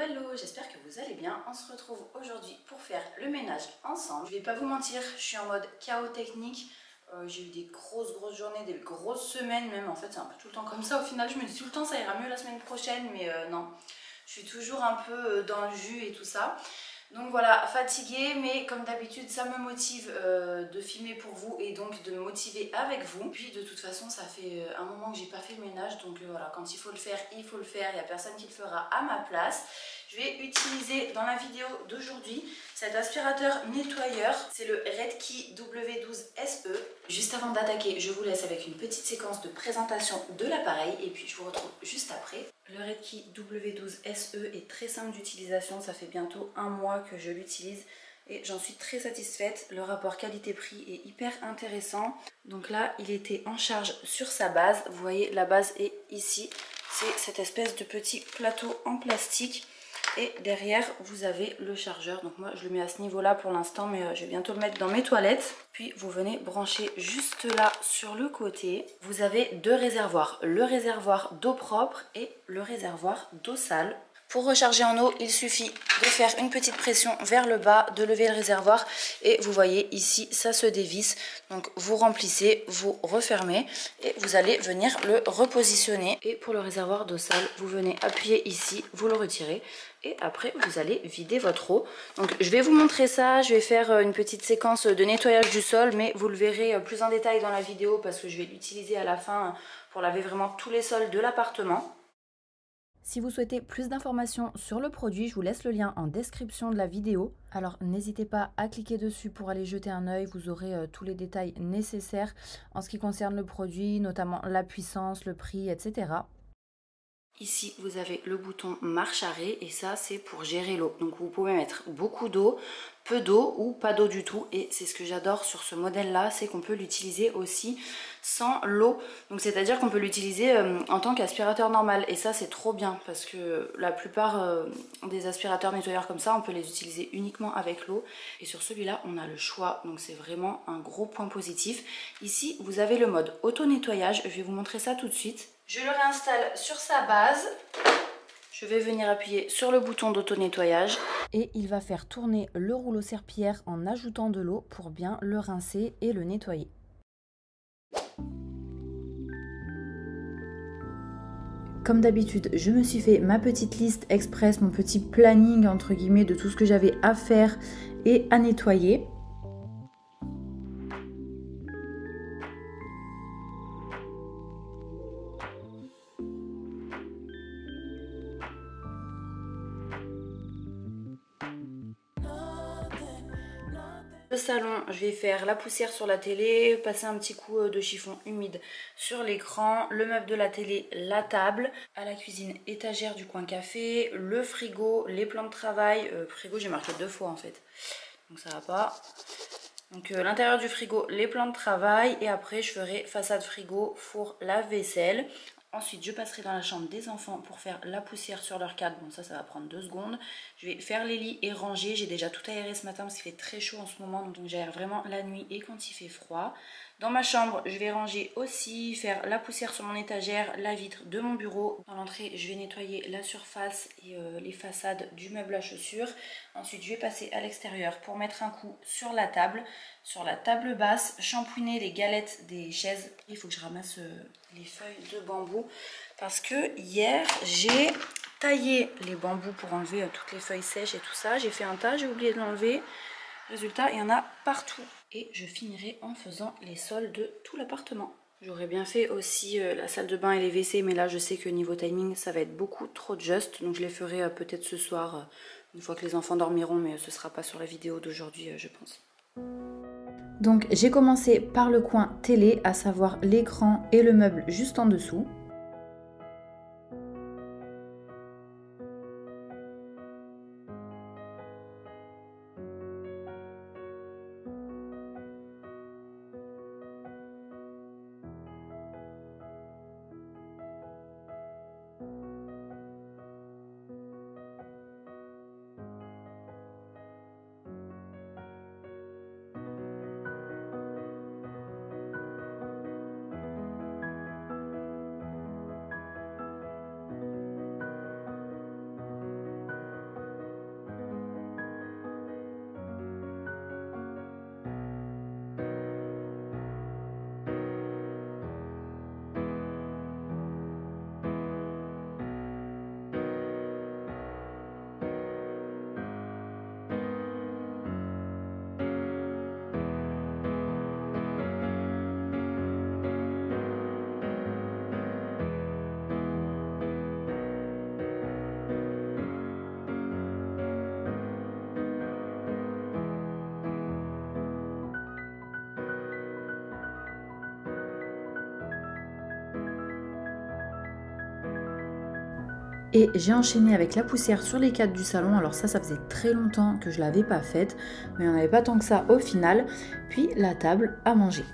Hello, j'espère que vous allez bien. On se retrouve aujourd'hui pour faire le ménage ensemble. Je vais pas vous mentir, je suis en mode chaos technique. J'ai eu des grosses journées, des grosses semaines même. En fait, c'est un peu tout le temps comme ça. Au final, je me dis tout le temps ça ira mieux la semaine prochaine, mais non. Je suis toujours un peu dans le jus et tout ça. Donc voilà, fatiguée, mais comme d'habitude, ça me motive de filmer pour vous et donc de me motiver avec vous. Puis de toute façon, ça fait un moment que j'ai pas fait le ménage, donc voilà, quand il faut le faire, il faut le faire. Il n'y a personne qui le fera à ma place. Je vais utiliser dans la vidéo d'aujourd'hui cet aspirateur nettoyeur. C'est le Redkey W12SE. Juste avant d'attaquer, je vous laisse avec une petite séquence de présentation de l'appareil et puis je vous retrouve juste après. Le Redkey W12SE est très simple d'utilisation. Ça fait bientôt un mois que je l'utilise et j'en suis très satisfaite. Le rapport qualité-prix est hyper intéressant. Donc là, il était en charge sur sa base. Vous voyez, la base est ici. C'est cette espèce de petit plateau en plastique. Et derrière, vous avez le chargeur. Donc moi, je le mets à ce niveau-là pour l'instant, mais je vais bientôt le mettre dans mes toilettes. Puis vous venez brancher juste là sur le côté. Vous avez deux réservoirs. Le réservoir d'eau propre et le réservoir d'eau sale. Pour recharger en eau, il suffit de faire une petite pression vers le bas, de lever le réservoir et vous voyez ici, ça se dévisse. Donc vous remplissez, vous refermez et vous allez venir le repositionner. Et pour le réservoir d'eau sale, vous venez appuyer ici, vous le retirez et après vous allez vider votre eau. Donc je vais vous montrer ça, je vais faire une petite séquence de nettoyage du sol, mais vous le verrez plus en détail dans la vidéo parce que je vais l'utiliser à la fin pour laver vraiment tous les sols de l'appartement. Si vous souhaitez plus d'informations sur le produit, je vous laisse le lien en description de la vidéo. Alors n'hésitez pas à cliquer dessus pour aller jeter un œil, vous aurez tous les détails nécessaires en ce qui concerne le produit, notamment la puissance, le prix, etc. Ici, vous avez le bouton marche arrêt et ça, c'est pour gérer l'eau. Donc vous pouvez mettre beaucoup d'eau, peu d'eau ou pas d'eau du tout. Et c'est ce que j'adore sur ce modèle-là, c'est qu'on peut l'utiliser aussi sans l'eau. Donc c'est-à-dire qu'on peut l'utiliser en tant qu'aspirateur normal. Et ça, c'est trop bien parce que la plupart des aspirateurs nettoyeurs comme ça, on peut les utiliser uniquement avec l'eau. Et sur celui-là, on a le choix. Donc c'est vraiment un gros point positif. Ici, vous avez le mode auto-nettoyage. Je vais vous montrer ça tout de suite. Je le réinstalle sur sa base. Je vais venir appuyer sur le bouton d'auto-nettoyage. Et il va faire tourner le rouleau serpillière en ajoutant de l'eau pour bien le rincer et le nettoyer. Comme d'habitude, je me suis fait ma petite liste express, mon petit planning entre guillemets de tout ce que j'avais à faire et à nettoyer. Le salon, je vais faire la poussière sur la télé, passer un petit coup de chiffon humide sur l'écran, le meuble de la télé, la table, à la cuisine, étagère du coin café, le frigo, les plans de travail, frigo j'ai marqué 2 fois en fait, donc ça va pas. Donc l'intérieur du frigo, les plans de travail et après je ferai façade frigo, four, lave-vaisselle. Ensuite, je passerai dans la chambre des enfants pour faire la poussière sur leur cadre. Bon, ça va prendre 2 secondes. Je vais faire les lits et ranger. J'ai déjà tout aéré ce matin parce qu'il fait très chaud en ce moment. Donc, j'aère vraiment la nuit et quand il fait froid. Dans ma chambre, je vais ranger aussi, faire la poussière sur mon étagère, la vitre de mon bureau. Dans l'entrée, je vais nettoyer la surface et les façades du meuble à chaussures. Ensuite, je vais passer à l'extérieur pour mettre un coup sur la table basse, shampouiner les galettes des chaises. Il faut que je ramasse les feuilles de bambou parce que hier, j'ai taillé les bambous pour enlever toutes les feuilles sèches et tout ça. J'ai fait un tas, j'ai oublié de l'enlever. Résultat, il y en a partout. Et je finirai en faisant les sols de tout l'appartement. J'aurais bien fait aussi la salle de bain et les WC, mais là je sais que niveau timing ça va être beaucoup trop juste. Donc je les ferai peut-être ce soir, une fois que les enfants dormiront, mais ce sera pas sur la vidéo d'aujourd'hui je pense. Donc j'ai commencé par le coin télé, à savoir l'écran et le meuble juste en dessous. Et j'ai enchaîné avec la poussière sur les cadres du salon. Alors ça faisait très longtemps que je l'avais pas faite, mais on n'avait pas tant que ça au final. Puis la table à manger.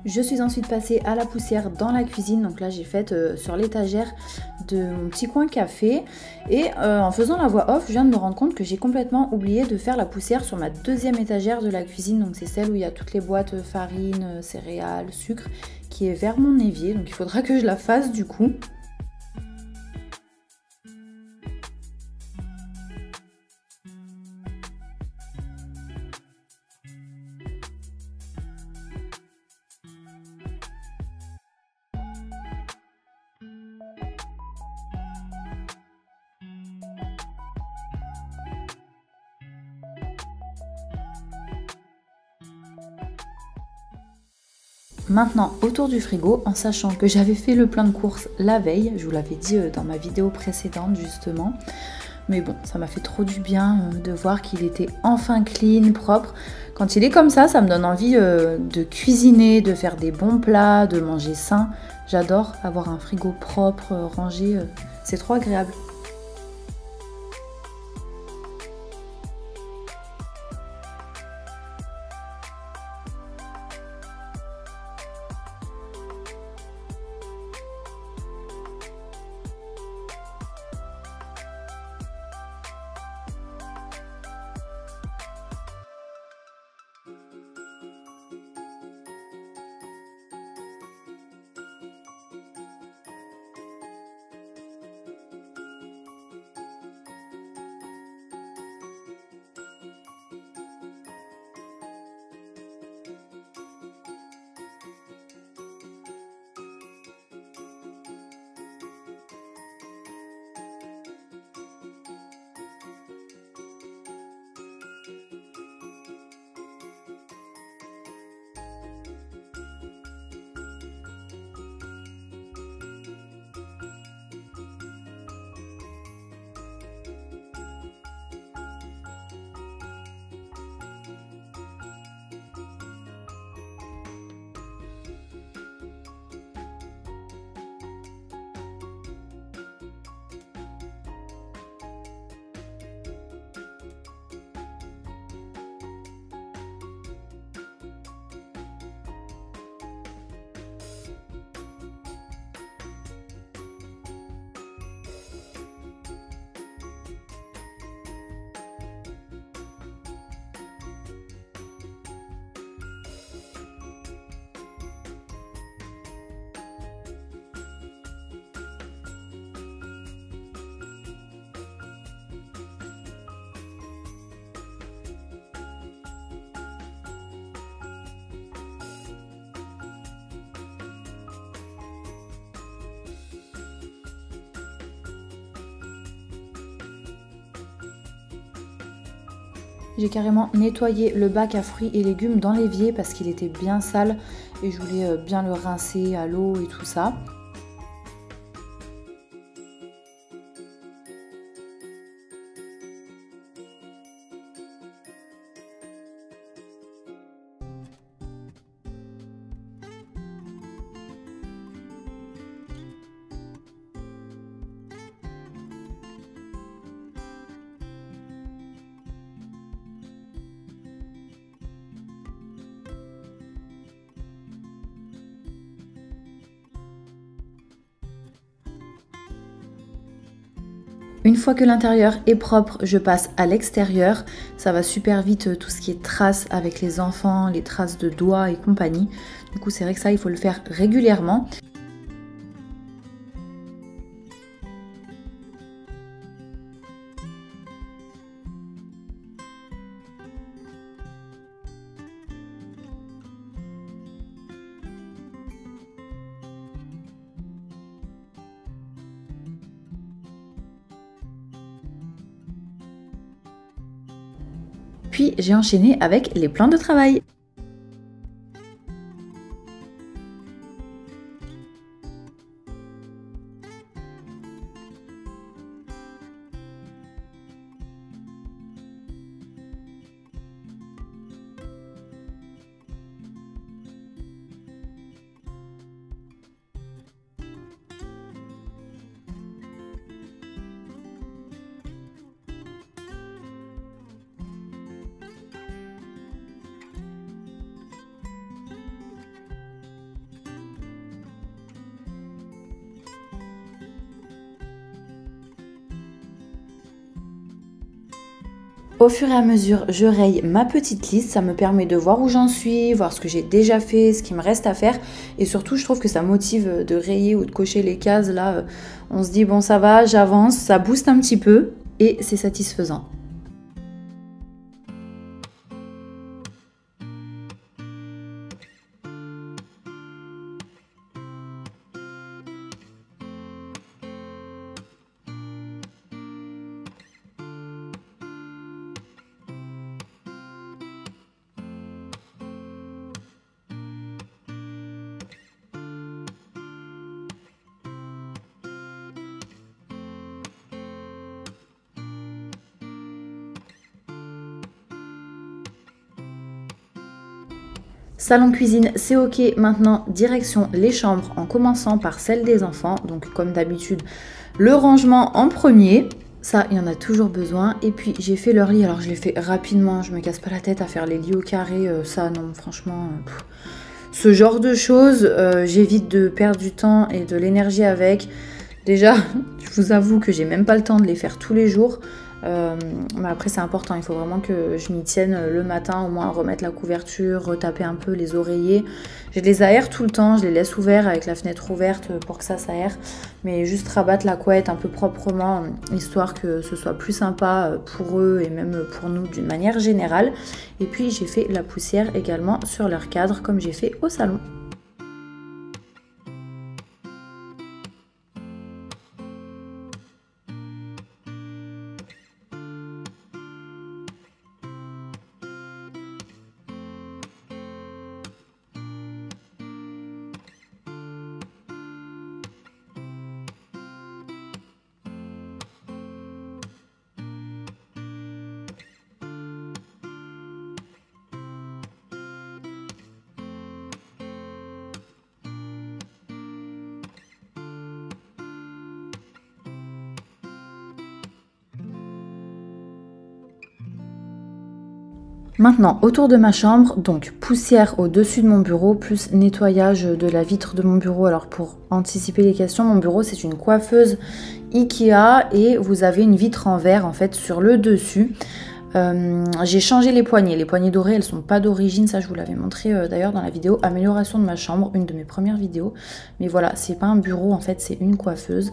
Je suis ensuite passée à la poussière dans la cuisine, donc là j'ai fait sur l'étagère de mon petit coin café. Et en faisant la voix off, je viens de me rendre compte que j'ai complètement oublié de faire la poussière sur ma deuxième étagère de la cuisine. Donc c'est celle où il y a toutes les boîtes farine, céréales, sucre, qui est vers mon évier. Donc il faudra que je la fasse du coup. Maintenant, autour du frigo, en sachant que j'avais fait le plein de courses la veille, je vous l'avais dit dans ma vidéo précédente justement, mais bon, ça m'a fait trop du bien de voir qu'il était enfin clean, propre. Quand il est comme ça me donne envie de cuisiner, de faire des bons plats, de manger sain. J'adore avoir un frigo propre, rangé, c'est trop agréable. J'ai carrément nettoyé le bac à fruits et légumes dans l'évier parce qu'il était bien sale et je voulais bien le rincer à l'eau et tout ça. Une fois que l'intérieur est propre, je passe à l'extérieur. Ça va super vite tout ce qui est traces avec les enfants, les traces de doigts et compagnie. Du coup, c'est vrai que ça, il faut le faire régulièrement. Puis j'ai enchaîné avec les plans de travail. Au fur et à mesure, je raye ma petite liste, ça me permet de voir où j'en suis, voir ce que j'ai déjà fait, ce qui me reste à faire. Et surtout, je trouve que ça motive de rayer ou de cocher les cases. Là, on se dit, bon, ça va, j'avance, ça booste un petit peu et c'est satisfaisant. Salon cuisine, c'est ok. Maintenant, direction les chambres en commençant par celle des enfants. Donc comme d'habitude, le rangement en premier. Ça, il y en a toujours besoin. Et puis j'ai fait leur lit. Alors je l'ai fait rapidement. Je me casse pas la tête à faire les lits au carré. Ça, non, franchement... Ce genre de choses, j'évite de perdre du temps et de l'énergie avec. Déjà, je vous avoue que j'ai même pas le temps de les faire tous les jours. Mais après c'est important, il faut vraiment que je m'y tienne le matin, au moins remettre la couverture, retaper un peu les oreillers. Je les aère tout le temps, je les laisse ouverts avec la fenêtre ouverte pour que ça s'aère. Mais juste rabattre la couette un peu proprement, histoire que ce soit plus sympa pour eux et même pour nous d'une manière générale. Et puis j'ai fait la poussière également sur leur cadre comme j'ai fait au salon. Maintenant, autour de ma chambre, donc poussière au-dessus de mon bureau, plus nettoyage de la vitre de mon bureau. Alors pour anticiper les questions, mon bureau c'est une coiffeuse Ikea et vous avez une vitre en verre en fait sur le dessus. J'ai changé les poignées dorées, elles sont pas d'origine, ça je vous l'avais montré d'ailleurs dans la vidéo amélioration de ma chambre, une de mes premières vidéos. Mais voilà, c'est pas un bureau en fait, c'est une coiffeuse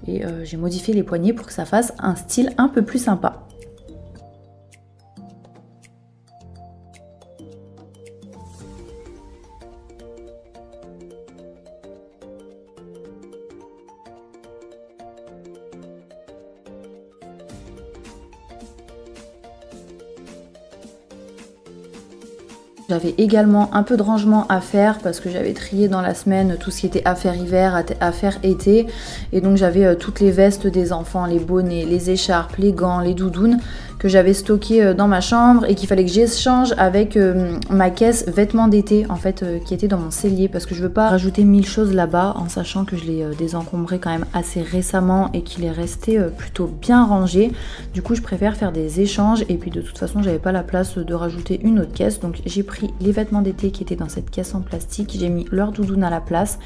et j'ai modifié les poignées pour que ça fasse un style un peu plus sympa. J'avais également un peu de rangement à faire parce que j'avais trié dans la semaine tout ce qui était affaires hiver, affaires été. Et donc j'avais toutes les vestes des enfants, les bonnets, les écharpes, les gants, les doudounes que j'avais stockées dans ma chambre et qu'il fallait que j'échange avec ma caisse vêtements d'été en fait qui était dans mon cellier parce que je veux pas rajouter 1000 choses là-bas en sachant que je l'ai désencombré quand même assez récemment et qu'il est resté plutôt bien rangé. Du coup je préfère faire des échanges et puis de toute façon j'avais pas la place de rajouter une autre caisse, donc j'ai pris les vêtements d'été qui étaient dans cette caisse en plastique, j'ai mis leur doudoune à la place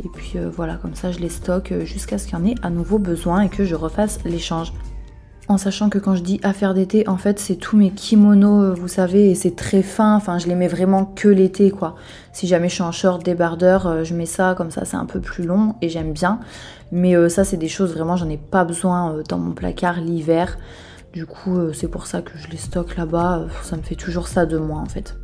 et puis voilà, comme ça je les stocke jusqu'à ce qu'il y en ait à nouveau besoin et que je refasse l'échange. En sachant que quand je dis affaire d'été, en fait c'est tous mes kimonos, vous savez, et c'est très fin, enfin je les mets vraiment que l'été quoi. Si jamais je suis en short débardeur, je mets ça, comme ça c'est un peu plus long et j'aime bien. Mais ça c'est des choses vraiment, j'en ai pas besoin dans mon placard l'hiver. Du coup c'est pour ça que je les stocke là-bas, ça me fait toujours ça de moi en fait.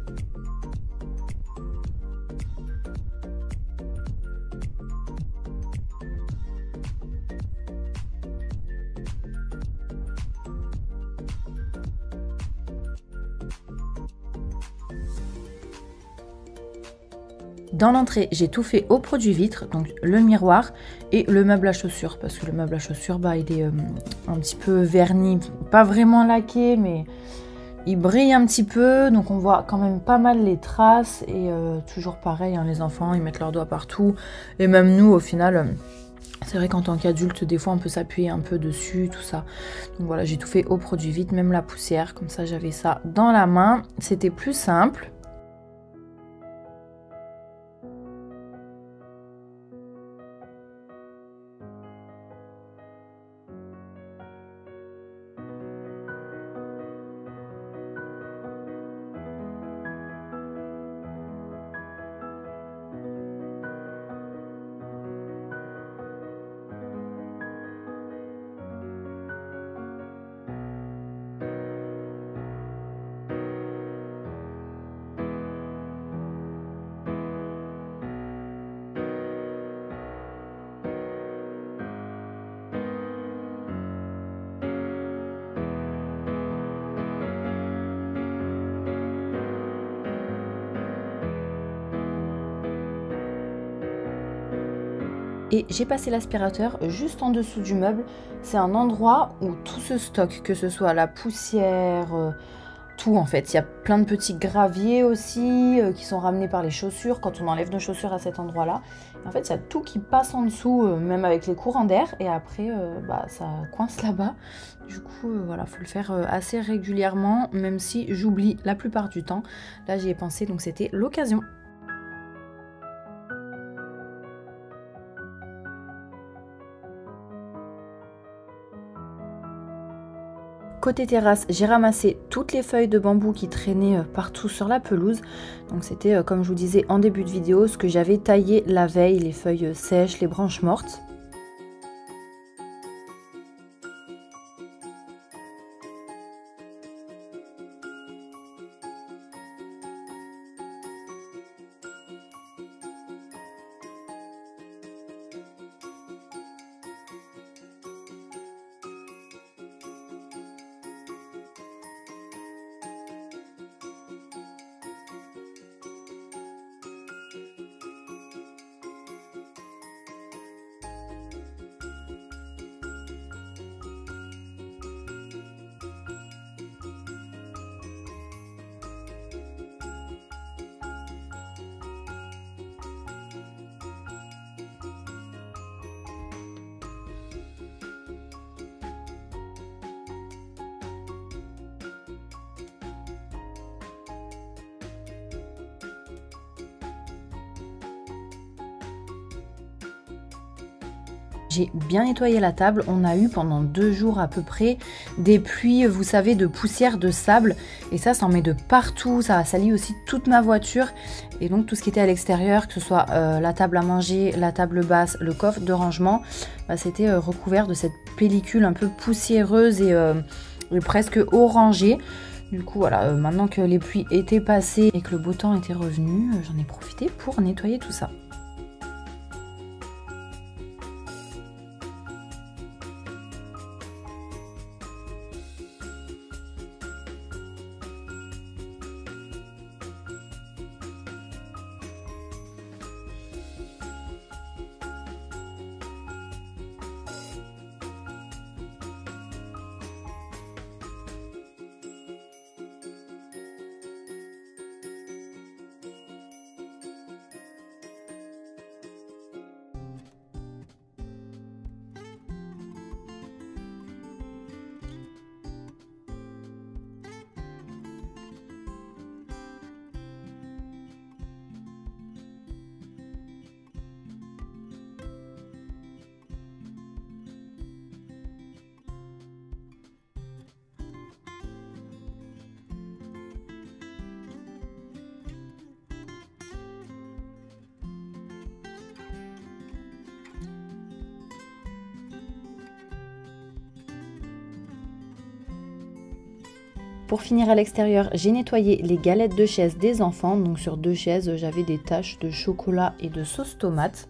Dans l'entrée, j'ai tout fait au produit vitre, donc le miroir et le meuble à chaussures, parce que le meuble à chaussures, bah, il est un petit peu verni, pas vraiment laqué, mais il brille un petit peu, donc on voit quand même pas mal les traces, et toujours pareil, hein, les enfants, ils mettent leurs doigts partout, et même nous, au final, c'est vrai qu'en tant qu'adulte, des fois, on peut s'appuyer un peu dessus, tout ça. Donc voilà, j'ai tout fait au produit vitre, même la poussière, comme ça, j'avais ça dans la main, c'était plus simple. Et j'ai passé l'aspirateur juste en dessous du meuble. C'est un endroit où tout se stocke, que ce soit la poussière, tout en fait. Il y a plein de petits graviers aussi qui sont ramenés par les chaussures quand on enlève nos chaussures à cet endroit-là. En fait, il y a tout qui passe en dessous, même avec les courants d'air. Et après, bah, ça coince là-bas. Du coup, voilà, faut le faire assez régulièrement, même si j'oublie la plupart du temps. Là, j'y ai pensé, donc c'était l'occasion. Côté terrasse, j'ai ramassé toutes les feuilles de bambou qui traînaient partout sur la pelouse. Donc c'était, comme je vous disais en début de vidéo, ce que j'avais taillé la veille, les feuilles sèches, les branches mortes. J'ai bien nettoyé la table, on a eu pendant 2 jours à peu près des pluies, vous savez, de poussière, de sable, et ça en met de partout, ça a sali aussi toute ma voiture, et donc tout ce qui était à l'extérieur, que ce soit la table à manger, la table basse, le coffre de rangement, bah, c'était recouvert de cette pellicule un peu poussiéreuse et presque orangée. Du coup voilà, maintenant que les pluies étaient passées et que le beau temps était revenu, j'en ai profité pour nettoyer tout ça. Pour finir à l'extérieur, j'ai nettoyé les galettes de chaises des enfants. Donc sur 2 chaises, j'avais des taches de chocolat et de sauce tomate.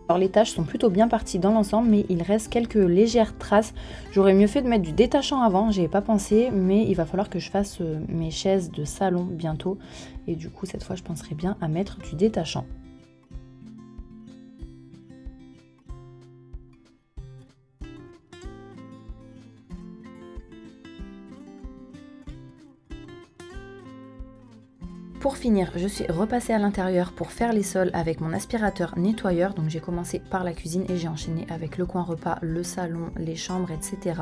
Alors les taches sont plutôt bien parties dans l'ensemble, mais il reste quelques légères traces. J'aurais mieux fait de mettre du détachant avant, j'y ai pas pensé, mais il va falloir que je fasse mes chaises de salon bientôt. Et du coup cette fois je penserai bien à mettre du détachant. Pour finir, je suis repassée à l'intérieur pour faire les sols avec mon aspirateur nettoyeur. Donc j'ai commencé par la cuisine et j'ai enchaîné avec le coin repas, le salon, les chambres, etc.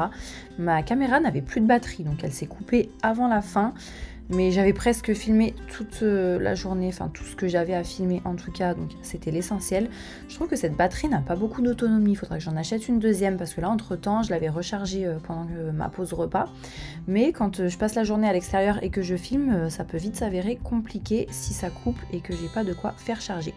Ma caméra n'avait plus de batterie, donc elle s'est coupée avant la fin. Mais j'avais presque filmé toute la journée, enfin tout ce que j'avais à filmer en tout cas, donc c'était l'essentiel. Je trouve que cette batterie n'a pas beaucoup d'autonomie, il faudra que j'en achète une deuxième parce que là entre temps je l'avais rechargée pendant ma pause repas. Mais quand je passe la journée à l'extérieur et que je filme, ça peut vite s'avérer compliqué si ça coupe et que j'ai pas de quoi faire charger.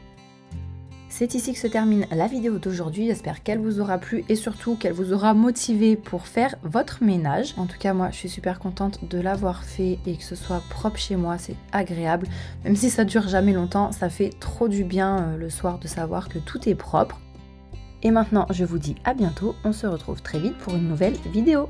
C'est ici que se termine la vidéo d'aujourd'hui, j'espère qu'elle vous aura plu et surtout qu'elle vous aura motivé pour faire votre ménage. En tout cas moi je suis super contente de l'avoir fait et que ce soit propre chez moi, c'est agréable. Même si ça dure jamais longtemps, ça fait trop du bien le soir de savoir que tout est propre. Et maintenant je vous dis à bientôt, on se retrouve très vite pour une nouvelle vidéo.